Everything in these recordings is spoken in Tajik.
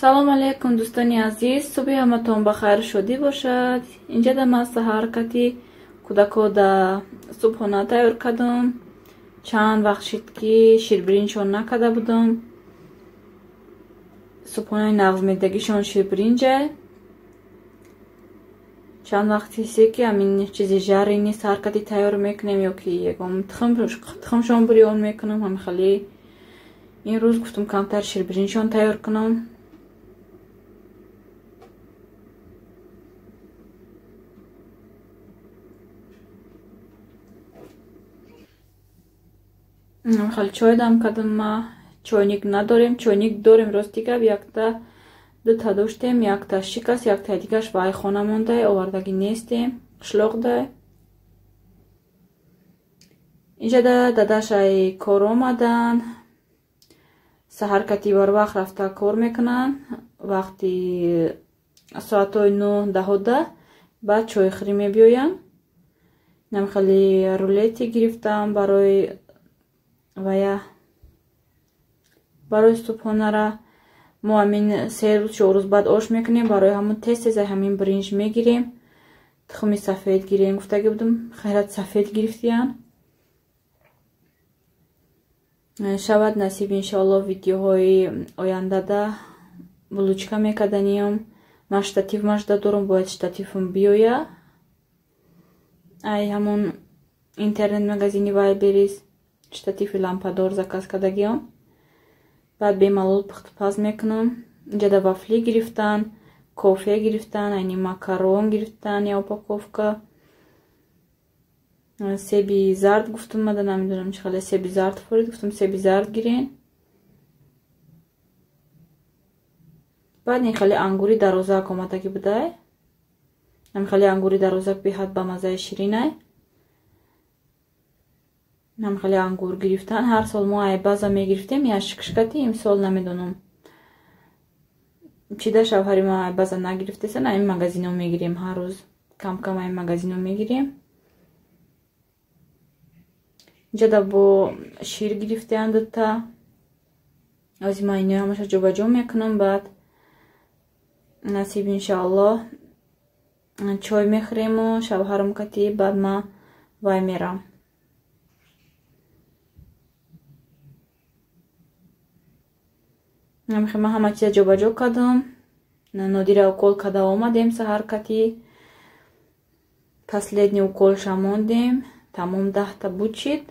салом алейкум дӯстони азиз, субҳи ҳаматон ба хайр шодӣ бошад. Инҷа да ман ҳаракати кӯдако да субҳона тайёр кардам. Чанд вақт шид ки ширбиринҷон накарда будам. Субҳонаи нағзмедагишон ширбиринҷа. Чанд вақт ҳисе ки ҳамин чизи жарри нест ҳаракати тайёр мекунем ё ки ягон тухмшон буриён мекунам. Ҳамин хали ин рӯз гуфтам камтар ширбиринҷон тайёр кунам. хали чой дам кардам. ма чойник надорем, чойник дорем рости гап, якта дута доштем, якта шикаст, якта дигаш вай хона мондай, овардаги нестем, qishloqda. Инҷада дадашай кор омадан, саҳаркати барвақт рафта кор мекунан, вақти соатҳои 9-10 баъд чойхӯрӣ мебиёянд. намхали рулети гирифтам барои субҳонара. мо ҳамин 3-4 рӯз баъд ош мекунем. Барои ҳамун тез-теза ҳамин биринҷ мегирем, тухми сафед гирем гуфтаги будам, хайрат сафед гирифтиян. шавад насиб иншоалло видеоҳои ояндада булучка мекарданиям. ман штатив машда дорам, бояд штативам биёя. ай ҳамун интернет магазини вайберис штативи лампадор заказ кардагиам. баъд бемалол пухтупаз мекунам. инҷада вафли гирифтан, кофе гирифтан, айни макарон гирифтан я упаковка. себи зард гуфтам, мада намедонам чӣ хеле себи зард фурид, гуфтам себи зард гирен. баъд ин хеле ангури дарозак омадаги будай. ин хеле ангури дарозак беҳад ба мазаи ширинай. ин хеле ангур гирифтан. ҳар сол мо айбаза мегирифтем я шикшкати, имсол намедонам чида шавҳари ма айбаза нагирифтесан. ин магазино мегирем, ҳар рӯз кам ин магазино мегирем. инҷада бо шир гирифтаям дута. ози ман ино ҳамаша ҷобаҷо мекунам. баъд насиб иншоалло чой мехӯрему шавҳарам кати, баъд ма вай мерам. ман ҳама чиза ҷобаҷо кардам. нодира укол карда омадем саҳар кати. последний укол шамондем. тамом 10 бучид.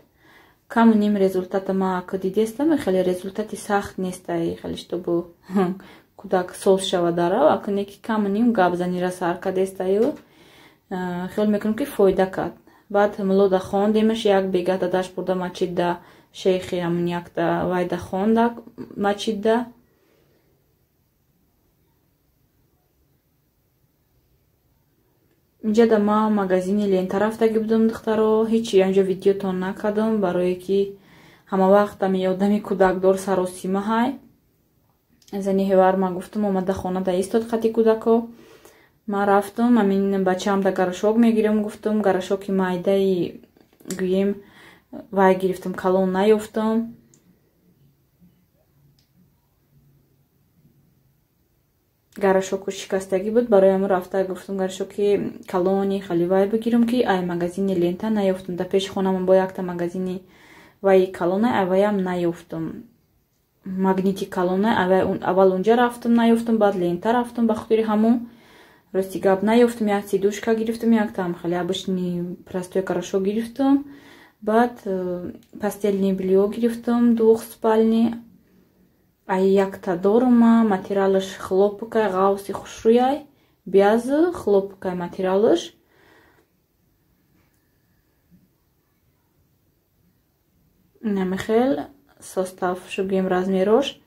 каму ним результата ма дидестам. хеле результати сахт нестай, хеле штобу кӯдак сос шава дарав. акне ки каму ним габзанира саҳарка дестаю. хел мекунам ки фоида кард. баъд мулода хондемаш, як бега дадаш бурда мачидда, шейхи ҳамун якта вайда хонда мачидда. инҷада ма магазини лента рафтаги будам духтаро. ҳичи анҷо видеотон накардам, барое ки ҳама вақт ами одами кӯдакдор саросима ҳай. зани ҳевар ма гуфтам омада хона да истод хати кӯдако. ман рафтам, амин бачаам да гарашок мегирам гуфтам. гарашоки майдаи гӯем вай гирифтам, калон наёфтам. гарашоку шикастагӣ буд. барои ҳамн рафта гуфтам гарашоки калони хали вай бигирам ки ай магазини лента наёфтам. да пеши хонамон бо якта магазини вайи калонай, аваям наёфтам. магнити калонай, аввал унҷа рафтам наёфтам, баъд лента рафтам. ба хотири ҳамун рости гап наёфтам. як сидушка гирифтам, яктам хали обычный простой порошок гирифтам. баъд пастельный белье гирифтам, двухспальный. ай якта дорама материалаш хлопкай ғавси хушрӯяй, без хлопкай материалаш. намехел состав шугем размерош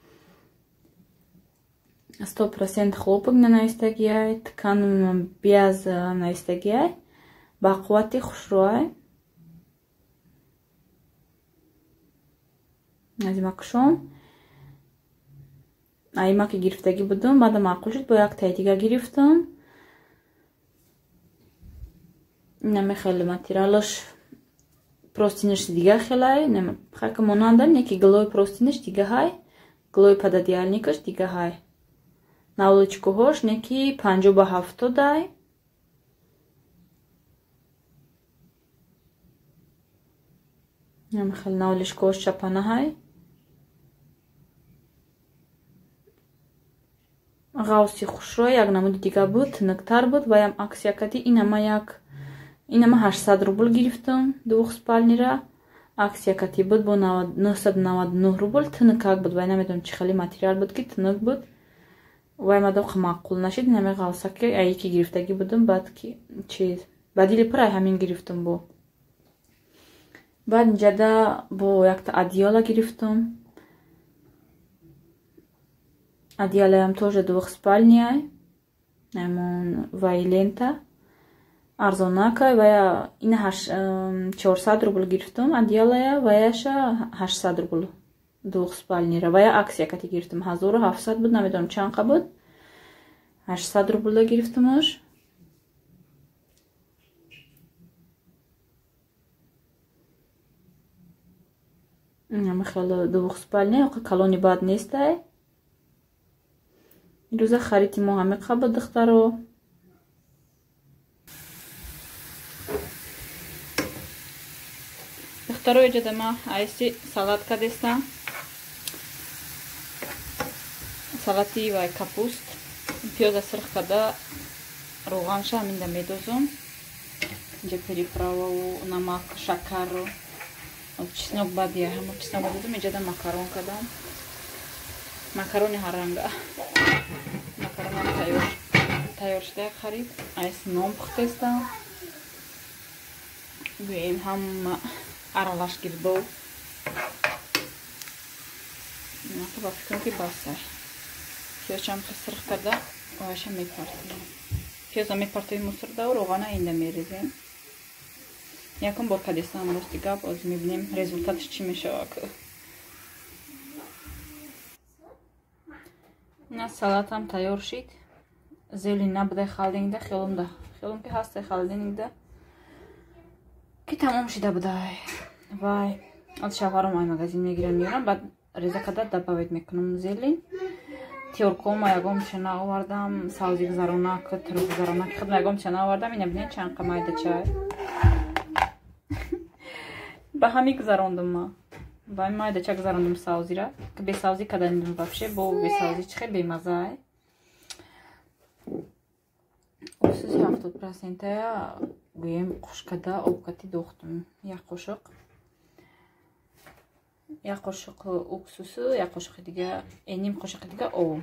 100% хлопок на наистагиай, ткан без наистагиай, ба қуввати хушрӯяй. азимакушон айма ки гирифтагӣ будам, баъда маъқул шуд, бо яктаи дига гирифтам. намехели материалаш простинаш дига хелай, хака монанда, неки глой простинаш дига ҳай, глой пададиальникаш дига ҳай. навличкуҳош неки 50-70 хел навличкуҳош чапанаҳай ғавси хушро як намуди дига буд, тиниктар буд. Ваям аксия кади инама 800 рубл гирифтам двухспальнира. Аксия кати буд бо 999 рубл. Тиникак буд. Вай намедонам чи хели материал буд ки тиник буд. Вай мадоқ маъқул нашид. Инаме ғавсаки ай ки гирифтаги будам баъд ки чиз бадили пур ай ҳамин гирифтам бо. Баъд инҷада бо якта одеяла гирифтам. Одеялаям тоже двухспальняй. Амон вай лента. Арзонакай вая ина 400 рубл гирифтам. Одеялая ваяша 800 рубл. Двухспальнира. Вая аксия кати гирифтам 1700 буд. Намедонам чанқа буд. 800 рубл гирифтамаш. Ама хело двухспальня. Калони бад нестай. рӯза хариди мо ҳаме қаба духтаро иҷода ма айси салатка дестам. салати вай капуст пиёза сирх када роғанша ҳаминда медозам. инҷа переправаву намак шакарро чеснок бадия ҳама чеснок додам. иҷода макарон кадам. макарони ҳарранга макаронам тайёр шуда харид. айс нон пухтестам. гӯем ҳама аралаш гирдов ба фикрам ки басай пиёзчам сирх карда ояша мепартоям. пиёза мепартоим мусурдаву роғана инда мерезем. якум бор кадестам рости гап оз мебинем результатиш чӣ мешавад. ина салатам тайёр шид. зелень набудай халдингда хелум ки ҳастай халдингда ки тамом шида будай. вай аз шавҳаром ай магазин мегирам меорам. баъд реза када дабавет мекунам зелень. тёркома ягом чана овардам. савзи гузаронак тирӯ гузаронак хидма ягом чана овардам. ина бинед чанқа майда чай ба ҳами гузарондам ма. ба майда чай гузарондам савзира. бесавзи кадандам вообще бо бесавзи чихе бемазаай. уксуси 70%-ая гӯем қушкада обкати дохтам. як қошуқ уксусу, як қошуқи дига ним қошуқи дига об.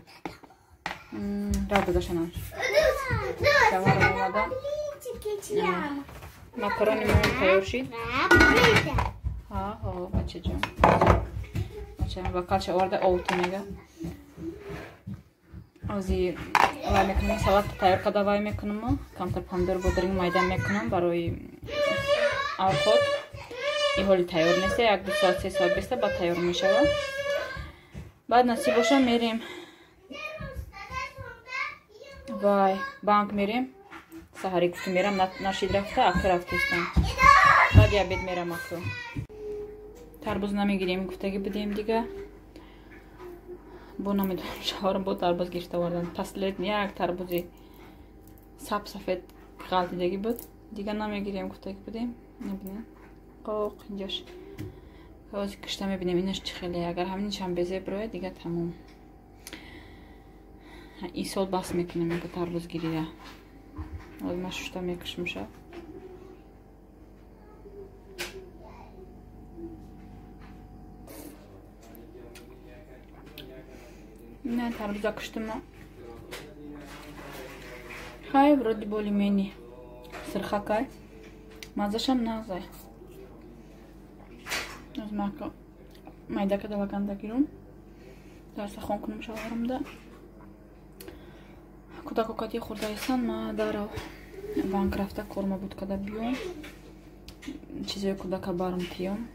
раф гузашанам. шавҳарам омада. макарони мо тайёр шид. бачаҷон ба калча оварда овто мега. ози вай мекунам. салатта тайёр када вай мекунам. камтар помидор бодринг майда мекунам барои авхот. ин ҳоли тайёр неста. 1-2 соат 3 соат беста баъд тайёр мешавад. баъд насиб боша мерем вай банк мерем. саҳари гуфту мерам нашид рафта ака рафтестам. баъд обед мерам ака. тарбуз намегирем гуфтаги будем дига. бо намедонам шавҳарам бо тарбуз гирифта овардан. последний як тарбузи сафед ғалтидаги буд. дига намегирем гуфтаги будем. набинем қоқ инҷош ози кишта мебинем. инаш чӣ хеле агар ҳаминшам безе бирояд дига тамом. ин сол бас мекунем ин тарбузгирия. оз ма шушта мекушам шаб. ина тарбуза куштима. хай вроде более-менее сирхакай. мазашам назай. аз мака майдака далаганда гирум. дар сахон кунам шавҳарамда. кӯдако кати хурдаисан ма дарав банк рафта корма буд када биём. чизои кӯдака барм тиём.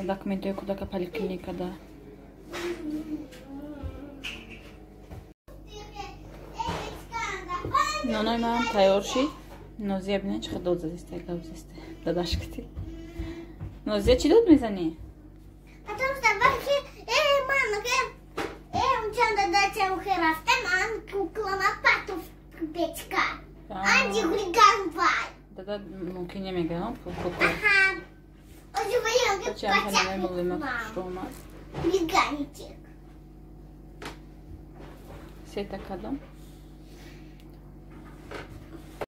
документои кӯдака поликлиникада. нонои ман тайёр шид. нозия бинед чӣ дод задиста гап зисте дадашкати. нозия чӣ дод мезанӣ? печка. Анди хулиган бай. Тогда мумкин немега, ну, пупу. Ага. Почему я не могу иметь шума? Хулиганчик. Все так, да?